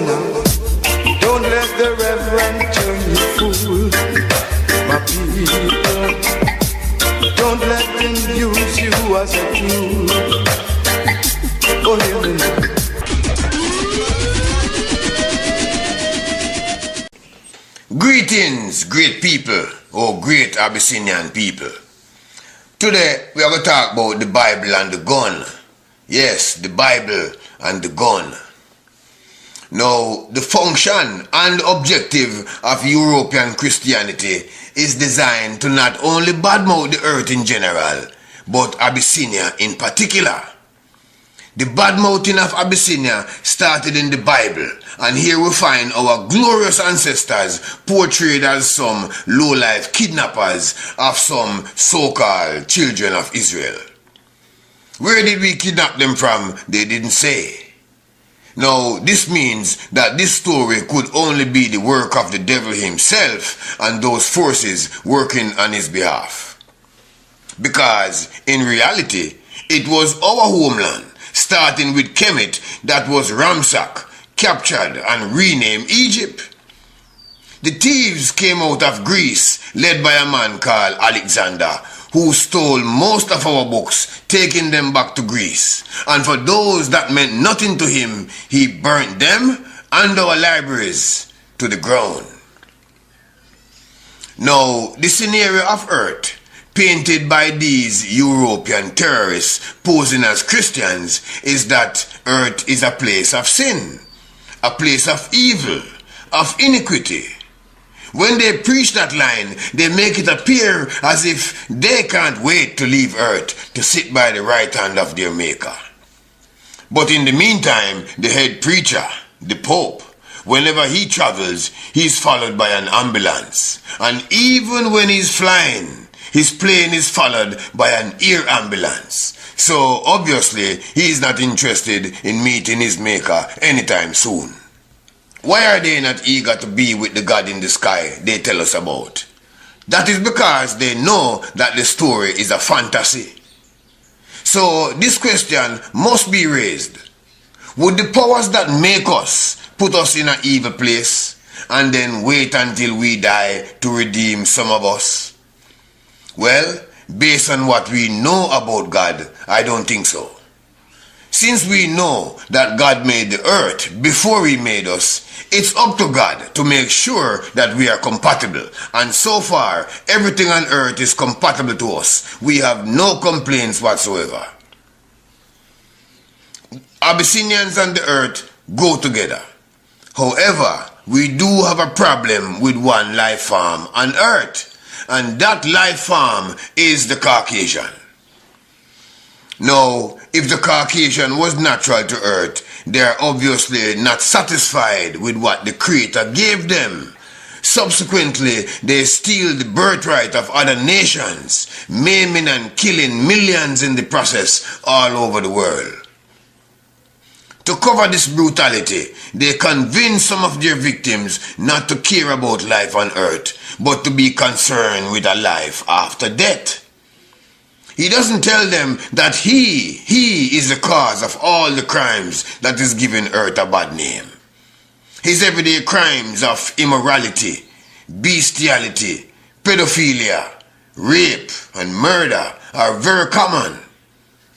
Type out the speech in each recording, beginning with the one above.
now. Don't let the reverend turn you fool, my people. Don't let them use you as a tool. Oh, hear me now. Greetings, great people, or great Abyssinian people. Today, we are going to talk about the Bible and the gun. Yes, the Bible and the gun. Now, the function and objective of European Christianity is designed to not only badmouth the earth in general, but Abyssinia in particular. The badmouthing of Abyssinia started in the Bible, and here we find our glorious ancestors portrayed as some low-life kidnappers of some so-called children of Israel. Where did we kidnap them from? They didn't say. Now, this means that this story could only be the work of the devil himself and those forces working on his behalf. Because, in reality, it was our homeland, starting with Kemet, that was ransacked, captured, and renamed Egypt. The thieves came out of Greece, led by a man called Alexander, who stole most of our books, taking them back to Greece. And for those that meant nothing to him, he burnt them and our libraries to the ground. Now, the scenario of Earth, painted by these European terrorists posing as Christians, is that Earth is a place of sin, a place of evil, of iniquity. When they preach that line, they make it appear as if they can't wait to leave Earth to sit by the right hand of their Maker. But in the meantime, the head preacher, the Pope, whenever he travels, he's followed by an ambulance. And even when he's flying, his plane is followed by an air ambulance. So obviously, he's not interested in meeting his Maker anytime soon. Why are they not eager to be with the God in the sky they tell us about? That is because they know that the story is a fantasy. So this question must be raised. Would the powers that make us put us in an evil place and then wait until we die to redeem some of us? Well, based on what we know about God, I don't think so. Since we know that God made the earth before he made us, it's up to God to make sure that we are compatible. And so far, everything on earth is compatible to us. We have no complaints whatsoever. Abyssinians and the earth go together. However, we do have a problem with one life form on earth. And that life form is the Caucasian. Now, if the Caucasian was natural to earth, they are obviously not satisfied with what the Creator gave them. Subsequently, they steal the birthright of other nations, maiming and killing millions in the process all over the world. To cover this brutality, they convince some of their victims not to care about life on earth, but to be concerned with a life after death. He doesn't tell them that he is the cause of all the crimes that is giving earth a bad name. His everyday crimes of immorality, bestiality, pedophilia, rape, and murder are very common,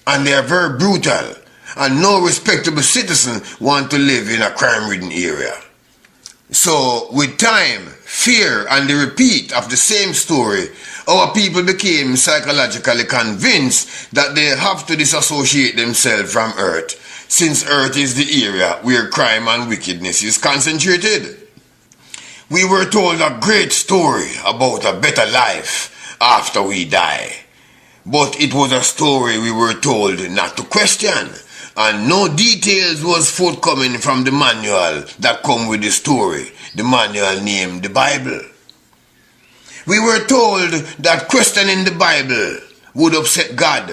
and they are very brutal, and no respectable citizen wants to live in a crime-ridden area. So, with time, fear, and the repeat of the same story, our people became psychologically convinced that they have to disassociate themselves from earth, since earth is the area where crime and wickedness is concentrated. We were told a great story about a better life after we die. But it was a story we were told not to question, and no details was forthcoming from the manual that come with the story, the manual named the Bible. We were told that questioning the Bible would upset God,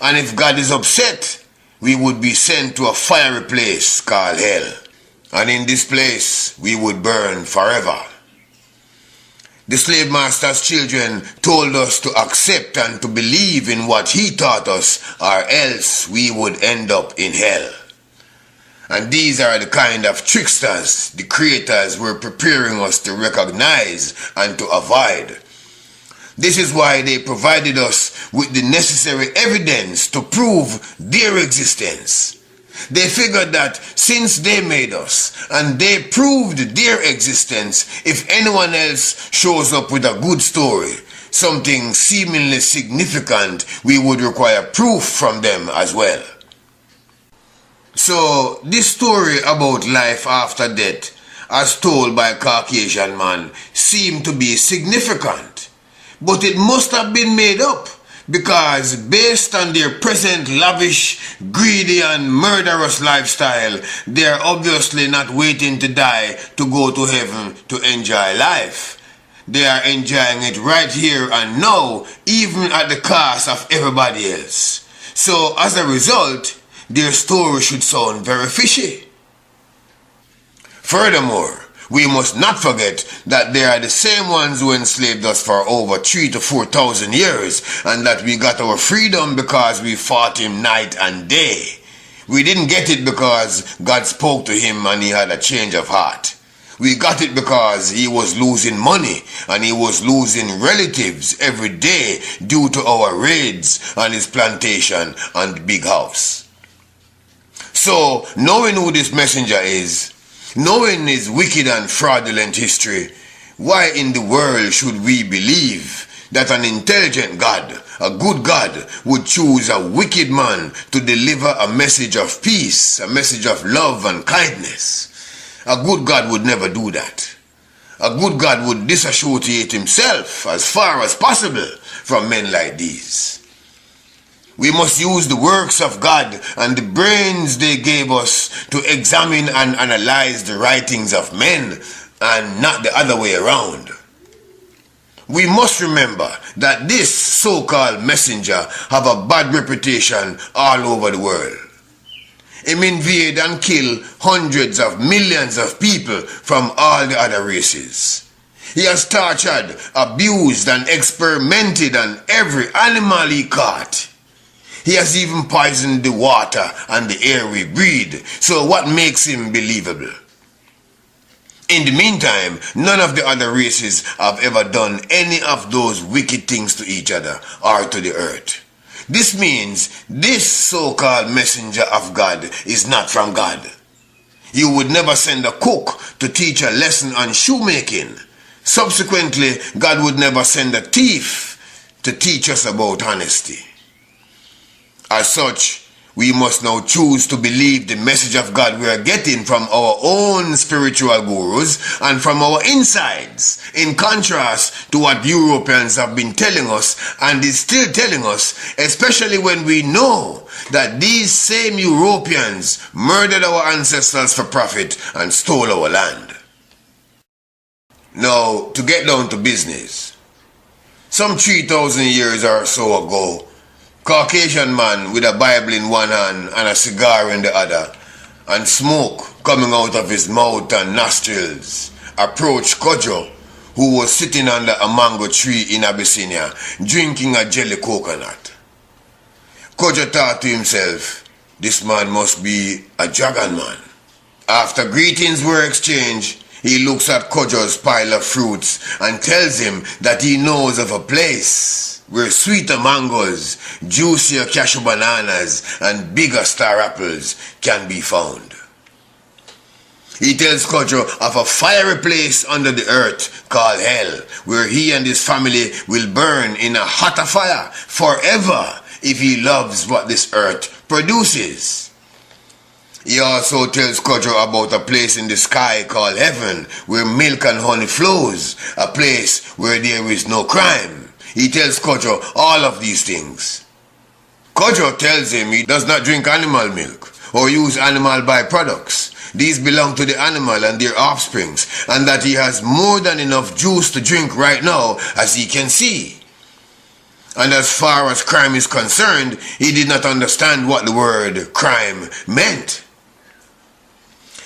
and if God is upset, we would be sent to a fiery place called hell, and in this place we would burn forever. The slave master's children told us to accept and to believe in what he taught us, or else we would end up in hell. And these are the kind of tricksters the creators were preparing us to recognize and to avoid. This is why they provided us with the necessary evidence to prove their existence. They figured that since they made us and they proved their existence, if anyone else shows up with a good story, something seemingly significant, we would require proof from them as well. So, this story about life after death, as told by a Caucasian man, seemed to be significant. But it must have been made up, because based on their present lavish, greedy and murderous lifestyle, they are obviously not waiting to die to go to heaven to enjoy life. They are enjoying it right here and now, even at the cost of everybody else. So as a result, their story should sound very fishy. Furthermore, we must not forget that they are the same ones who enslaved us for over 3,000 to 4,000 years, and that we got our freedom because we fought him night and day. We didn't get it because God spoke to him and he had a change of heart. We got it because he was losing money and he was losing relatives every day due to our raids on his plantation and the big house. So, knowing who this messenger is, knowing his wicked and fraudulent history, why in the world should we believe that an intelligent God, a good God, would choose a wicked man to deliver a message of peace, a message of love and kindness? A good God would never do that. A good God would disassociate himself as far as possible from men like these. We must use the works of God and the brains they gave us to examine and analyze the writings of men, and not the other way around. We must remember that this so-called messenger have a bad reputation all over the world. Him invade and kill hundreds of millions of people from all the other races. He has tortured, abused and experimented on every animal he caught. He has even poisoned the water and the air we breathe. So what makes him believable? In the meantime, none of the other races have ever done any of those wicked things to each other or to the earth. This means this so-called messenger of God is not from God. You would never send a cook to teach a lesson on shoemaking. Subsequently, God would never send a thief to teach us about honesty. As such, we must now choose to believe the message of God we are getting from our own spiritual gurus and from our insides, in contrast to what Europeans have been telling us and is still telling us, especially when we know that these same Europeans murdered our ancestors for profit and stole our land. Now, to get down to business, some 3,000 years or so ago, Caucasian man with a Bible in one hand and a cigar in the other, and smoke coming out of his mouth and nostrils, approached Kojo, who was sitting under a mango tree in Abyssinia, drinking a jelly coconut. Kojo thought to himself, this man must be a dragon man. After greetings were exchanged, he looks at Kojo's pile of fruits and tells him that he knows of a place where sweeter mangoes, juicier cashew bananas, and bigger star apples can be found. He tells Kojo of a fiery place under the earth called hell, where he and his family will burn in a hotter fire forever if he loves what this earth produces. He also tells Kojo about a place in the sky called heaven, where milk and honey flows, a place where there is no crime. He tells Kojo all of these things. Kojo tells him he does not drink animal milk or use animal byproducts. These belong to the animal and their offsprings, and that he has more than enough juice to drink right now as he can see. And as far as crime is concerned, he did not understand what the word crime meant.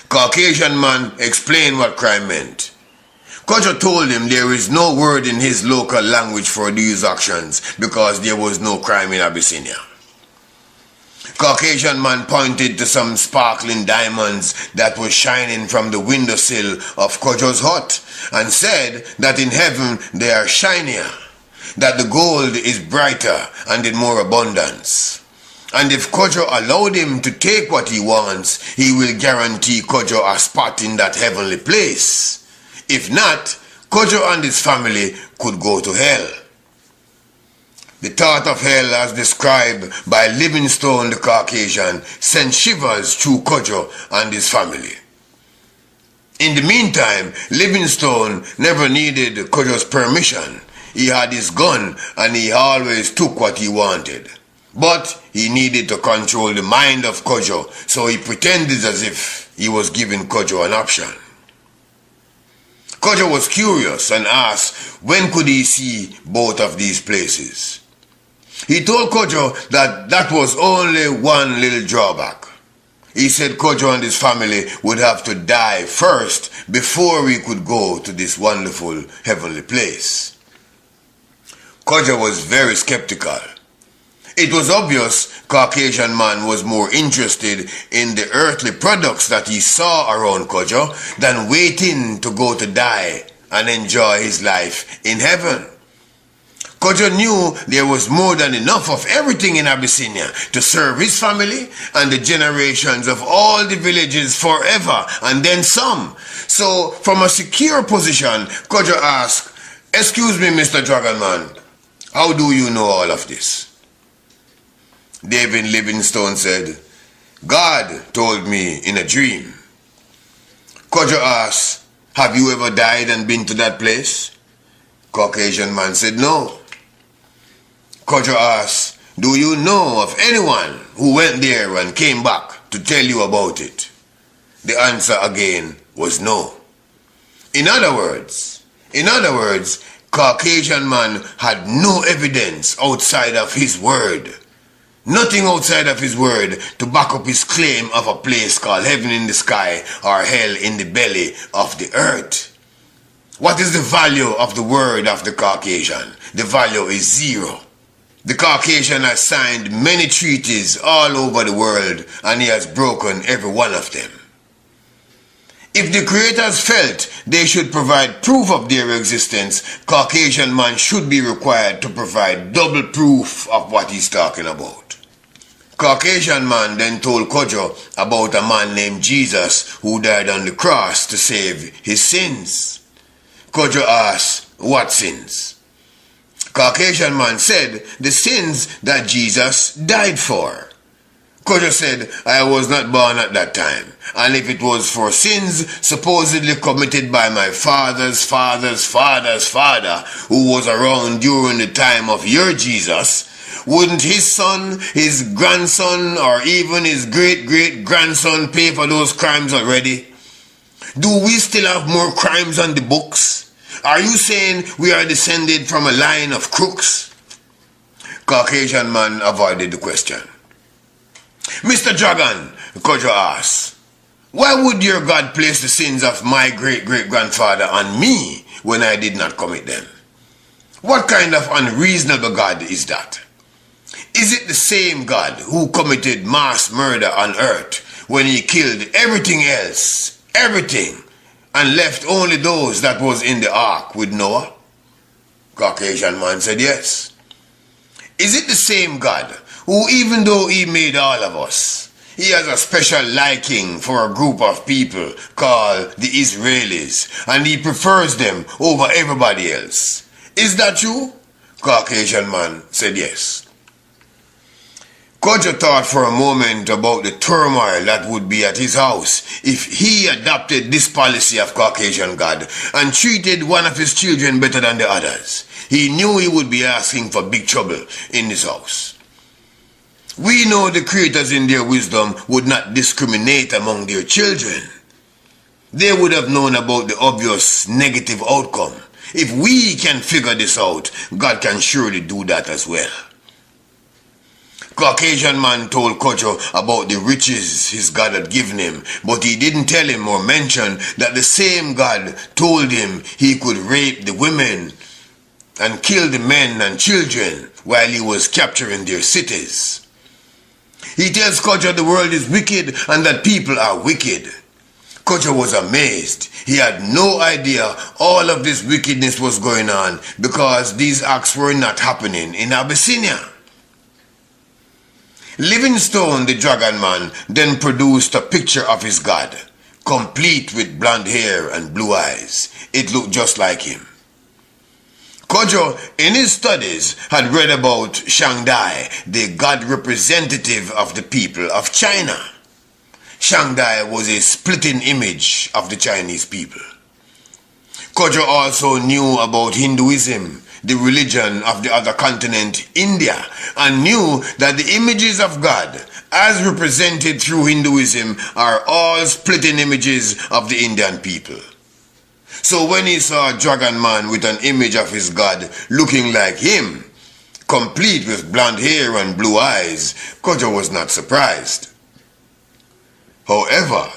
Caucasian man explained what crime meant. Kojo told him there is no word in his local language for these actions because there was no crime in Abyssinia. Caucasian man pointed to some sparkling diamonds that were shining from the windowsill of Kojo's hut and said that in heaven they are shinier, that the gold is brighter and in more abundance. And if Kojo allowed him to take what he wants, he will guarantee Kojo a spot in that heavenly place. If not, Kojo and his family could go to hell. The thought of hell as described by Livingstone the Caucasian sent shivers through Kojo and his family. In the meantime, Livingstone never needed Kojo's permission. He had his gun and he always took what he wanted. But he needed to control the mind of Kojo, so he pretended as if he was giving Kojo an option. Kojo was curious and asked when could he see both of these places. He told Kojo that that was only one little drawback. He said Kojo and his family would have to die first before we could go to this wonderful heavenly place. Kojo was very skeptical. It was obvious Caucasian man was more interested in the earthly products that he saw around Kojo than waiting to go to die and enjoy his life in heaven. Kojo knew there was more than enough of everything in Abyssinia to serve his family and the generations of all the villages forever and then some. So from a secure position, Kojo asked, "Excuse me, Mr. Dragonman, how do you know all of this?" David Livingstone said, "God told me in a dream." Kojo asked, "Have you ever died and been to that place?" Caucasian man said, "No." Kojo asked, "Do you know of anyone who went there and came back to tell you about it?" The answer again was no. In other words, Caucasian man had no evidence outside of his word. Nothing outside of his word to back up his claim of a place called heaven in the sky or hell in the belly of the earth. What is the value of the word of the Caucasian? The value is zero. The Caucasian has signed many treaties all over the world and he has broken every one of them. If the creators felt they should provide proof of their existence, Caucasian man should be required to provide double proof of what he's talking about. Caucasian man then told Kojo about a man named Jesus who died on the cross to save his sins. Kojo asked, "What sins?" Caucasian man said, "The sins that Jesus died for." Kojo said, "I was not born at that time, and if it was for sins supposedly committed by my father's father's father's father, who was around during the time of your Jesus, wouldn't his son, his grandson, or even his great-great-grandson pay for those crimes already? Do we still have more crimes on the books? Are you saying we are descended from a line of crooks?" Caucasian man avoided the question. "Mr. Dragon," Kojo asked, "why would your God place the sins of my great-great-grandfather on me when I did not commit them? What kind of unreasonable God is that? Is it the same God who committed mass murder on earth when he killed everything else, everything, and left only those that was in the ark with Noah?" Caucasian man said yes. "Is it the same God who, even though he made all of us, he has a special liking for a group of people called the Israelis, and he prefers them over everybody else? Is that true?" Caucasian man said yes. Kojo thought for a moment about the turmoil that would be at his house if he adopted this policy of Caucasian God and treated one of his children better than the others. He knew he would be asking for big trouble in his house. We know the creators in their wisdom would not discriminate among their children. They would have known about the obvious negative outcome. If we can figure this out, God can surely do that as well. Caucasian man told Kojo about the riches his God had given him, but he didn't tell him or mention that the same God told him he could rape the women and kill the men and children while he was capturing their cities. He tells Kojo the world is wicked and that people are wicked. Kojo was amazed. He had no idea all of this wickedness was going on because these acts were not happening in Abyssinia. Livingstone, the dragon man, then produced a picture of his god, complete with blonde hair and blue eyes. It looked just like him. Kojo, in his studies, had read about Shangdai, the god representative of the people of China. Shangdai was a splitting image of the Chinese people. Kojo also knew about Hinduism, the religion of the other continent, India, and knew that the images of God, as represented through Hinduism, are all splitting images of the Indian people. So when he saw a dragon man with an image of his God looking like him, complete with blonde hair and blue eyes, Kojo was not surprised. However,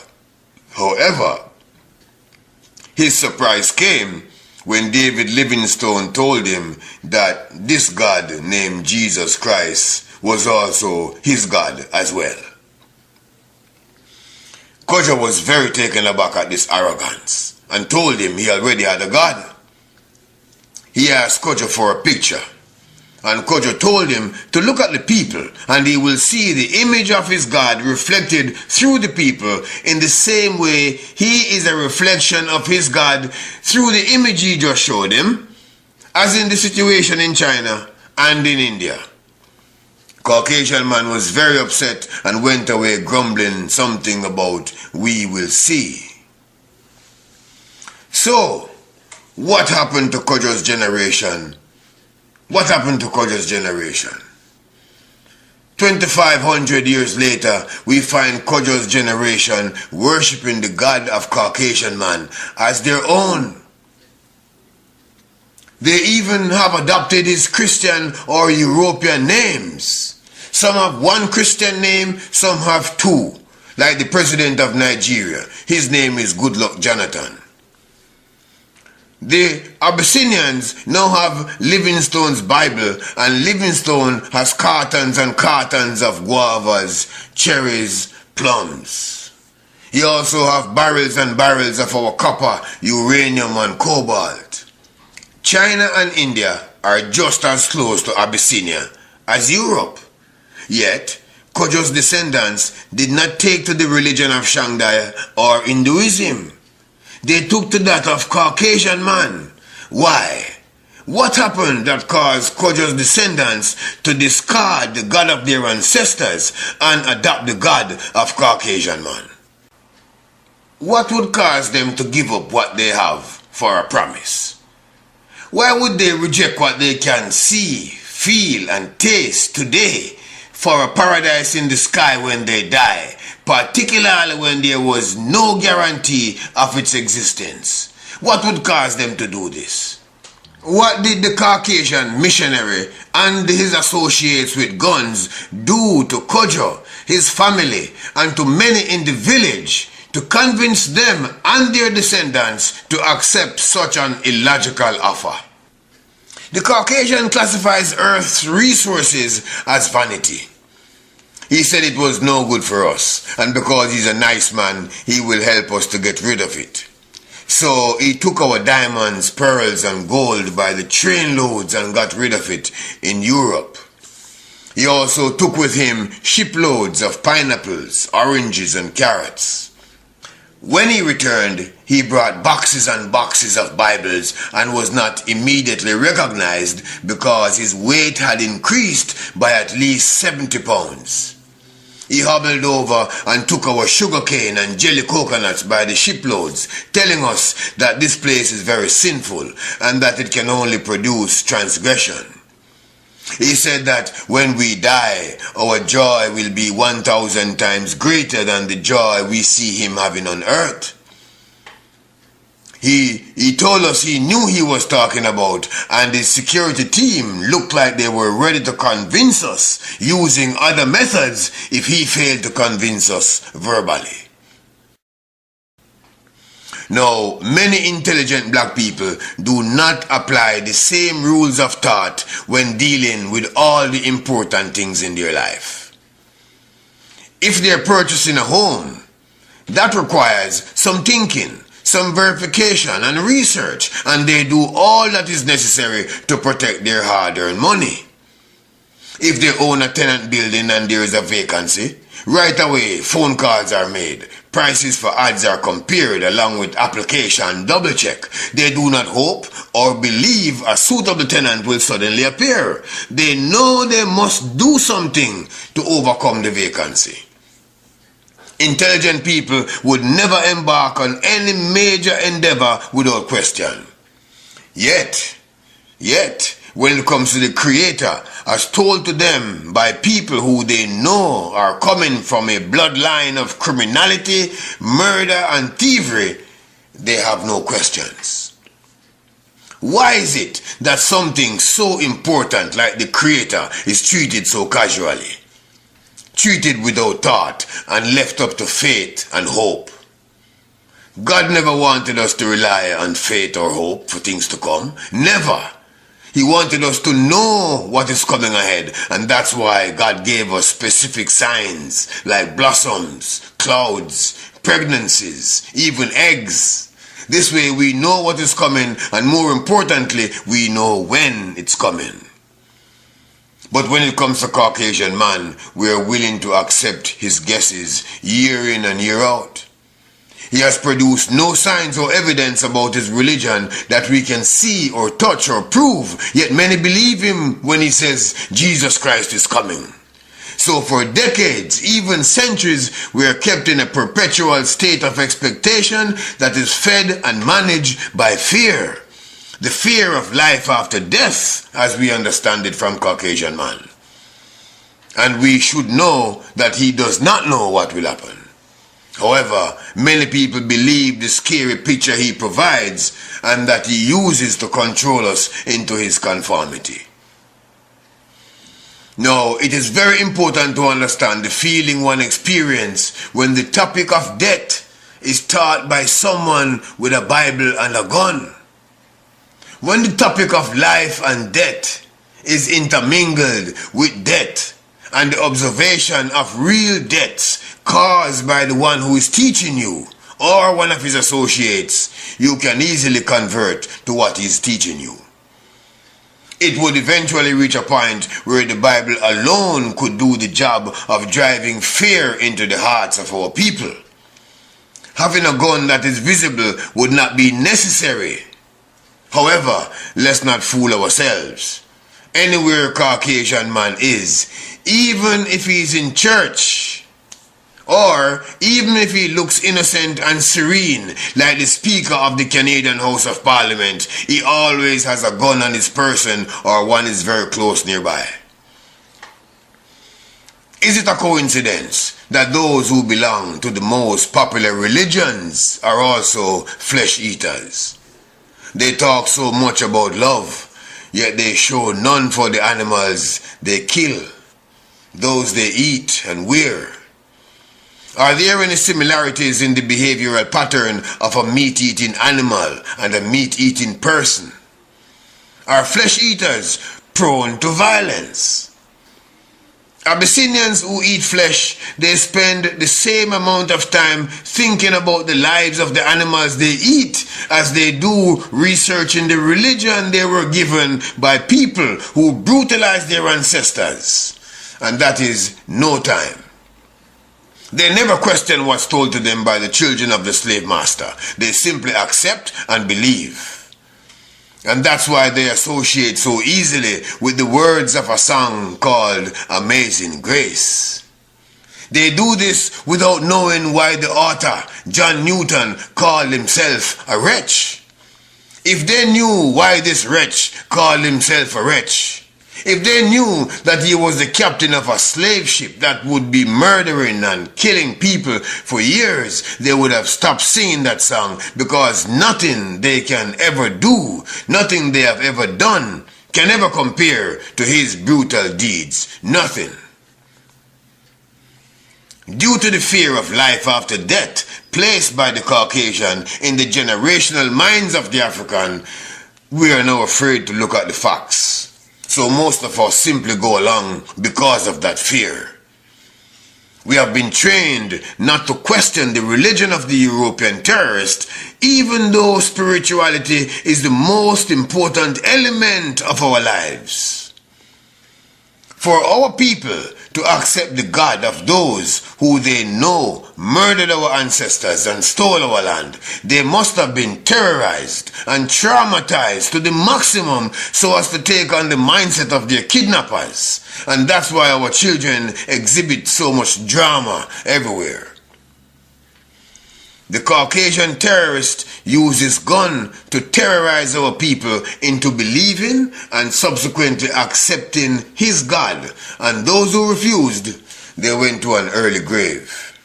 his surprise came when David Livingstone told him that this God named Jesus Christ was also his God as well. Kojo was very taken aback at this arrogance and told him he already had a God. He asked Kojo for a picture, and Kojo told him to look at the people and he will see the image of his God reflected through the people in the same way he is a reflection of his God through the image he just showed him, as in the situation in China and in India. Caucasian man was very upset and went away grumbling something about "we will see." So, what happened to Kojo's generation? What happened to Kojo's generation? 2,500 years later, we find Kojo's generation worshipping the God of Caucasian man as their own. They even have adopted his Christian or European names. Some have one Christian name, some have two, like the president of Nigeria. His name is Goodluck Jonathan. The Abyssinians now have Livingstone's Bible, and Livingstone has cartons and cartons of guavas, cherries, plums. He also have barrels and barrels of our copper, uranium and cobalt. China and India are just as close to Abyssinia as Europe. Yet, Kojo's descendants did not take to the religion of Shangdai or Hinduism. They took to that of Caucasian man. Why? What happened that caused Kojo's descendants to discard the God of their ancestors and adopt the God of Caucasian man? What would cause them to give up what they have for a promise? Why would they reject what they can see, feel and taste today for a paradise in the sky when they die, particularly when there was no guarantee of its existence? What would cause them to do this? What did the Caucasian missionary and his associates with guns do to Kojo, his family, and to many in the village to convince them and their descendants to accept such an illogical offer? The Caucasian classifies Earth's resources as vanity. He said it was no good for us, and because he's a nice man, he will help us to get rid of it. So he took our diamonds, pearls and gold by the trainloads and got rid of it in Europe. He also took with him shiploads of pineapples, oranges and carrots. When he returned, he brought boxes and boxes of Bibles and was not immediately recognized because his weight had increased by at least 70 pounds. He hobbled over and took our sugarcane and jelly coconuts by the shiploads, telling us that this place is very sinful and that it can only produce transgression. He said that when we die, our joy will be 1,000 times greater than the joy we see him having on earth. He told us he knew he was talking about, and his security team looked like they were ready to convince us using other methods if he failed to convince us verbally. Now, many intelligent black people do not apply the same rules of thought when dealing with all the important things in their life. If they're purchasing a home, that requires some thinking, some verification and research, and they do all that is necessary to protect their hard-earned money. If they own a tenant building and there is a vacancy, right away phone calls are made, prices for ads are compared along with application double check. They do not hope or believe a suitable tenant will suddenly appear. They know they must do something to overcome the vacancy. Intelligent people would never embark on any major endeavor without question. Yet, when it comes to the Creator, as told to them by people who they know are coming from a bloodline of criminality, murder and thievery, they have no questions. Why is it that something so important like the Creator is treated so casually? Treated without thought and left up to faith and hope? God never wanted us to rely on faith or hope for things to come. Never. He wanted us to know what is coming ahead, and that's why God gave us specific signs like blossoms, clouds, pregnancies, even eggs. This way we know what is coming, and more importantly, we know when it's coming. But when it comes to Caucasian man, we are willing to accept his guesses year in and year out. He has produced no signs or evidence about his religion that we can see or touch or prove, yet many believe him when he says Jesus Christ is coming. So for decades, even centuries, we are kept in a perpetual state of expectation that is fed and managed by fear. The fear of life after death, as we understand it from Caucasian man. And we should know that he does not know what will happen. However, many people believe the scary picture he provides and that he uses to control us into his conformity. Now, it is very important to understand the feeling one experiences when the topic of death is taught by someone with a Bible and a gun. When the topic of life and death is intermingled with death and the observation of real deaths caused by the one who is teaching you or one of his associates, you can easily convert to what he is teaching you. It would eventually reach a point where the Bible alone could do the job of driving fear into the hearts of our people. Having a gun that is visible would not be necessary. However, let's not fool ourselves. Anywhere Caucasian man is, even if he's in church, or even if he looks innocent and serene, like the Speaker of the Canadian House of Parliament, he always has a gun on his person or one is very close nearby. Is it a coincidence that those who belong to the most popular religions are also flesh eaters? They talk so much about love, yet they show none for the animals they kill, those they eat and wear. Are there any similarities in the behavioral pattern of a meat-eating animal and a meat-eating person? Are flesh eaters prone to violence? Abyssinians who eat flesh, they spend the same amount of time thinking about the lives of the animals they eat as they do researching the religion they were given by people who brutalized their ancestors. And that is no time. They never question what's told to them by the children of the slave master. They simply accept and believe. And that's why they associate so easily with the words of a song called Amazing Grace. They do this without knowing why the author, John Newton, called himself a wretch. If they knew why this wretch called himself a wretch, if they knew that he was the captain of a slave ship that would be murdering and killing people for years, they would have stopped singing that song, because nothing they can ever do, nothing they have ever done, can ever compare to his brutal deeds. Nothing. Due to the fear of life after death placed by the Caucasian in the generational minds of the African, we are now afraid to look at the facts. So most of us simply go along because of that fear. We have been trained not to question the religion of the European terrorist, even though spirituality is the most important element of our lives. For our people to accept the God of those who they know murdered our ancestors and stole our land, they must have been terrorized and traumatized to the maximum so as to take on the mindset of their kidnappers. And that's why our children exhibit so much drama everywhere. The Caucasian terrorist uses gun to terrorize our people into believing and subsequently accepting his God, and those who refused, they went to an early grave.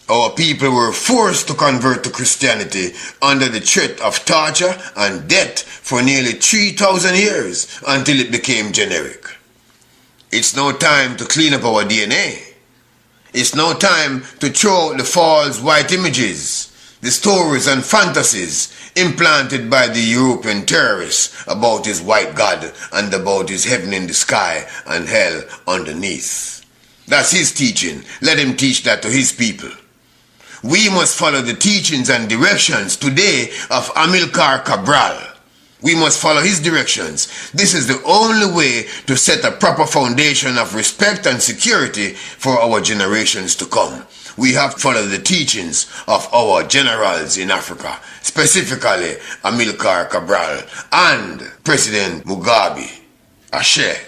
Our people were forced to convert to Christianity under the threat of torture and death for nearly 3,000 years until it became generic. It's now time to clean up our DNA. It's now time to throw out the false white images, the stories and fantasies implanted by the European terrorists about his white God and about his heaven in the sky and hell underneath. That's his teaching. Let him teach that to his people. We must follow the teachings and directions today of Amilcar Cabral. We must follow his directions. This is the only way to set a proper foundation of respect and security for our generations to come. We have to follow the teachings of our generals in Africa, specifically Amilcar Cabral and President Mugabe. Ashe.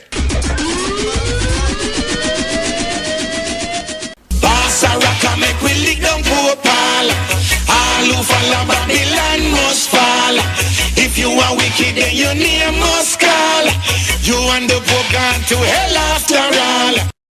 Saraka make we lick down poor pal. All who follow Babylon must fall. If you are wicked, then your name must call. You and the Pope gone to hell after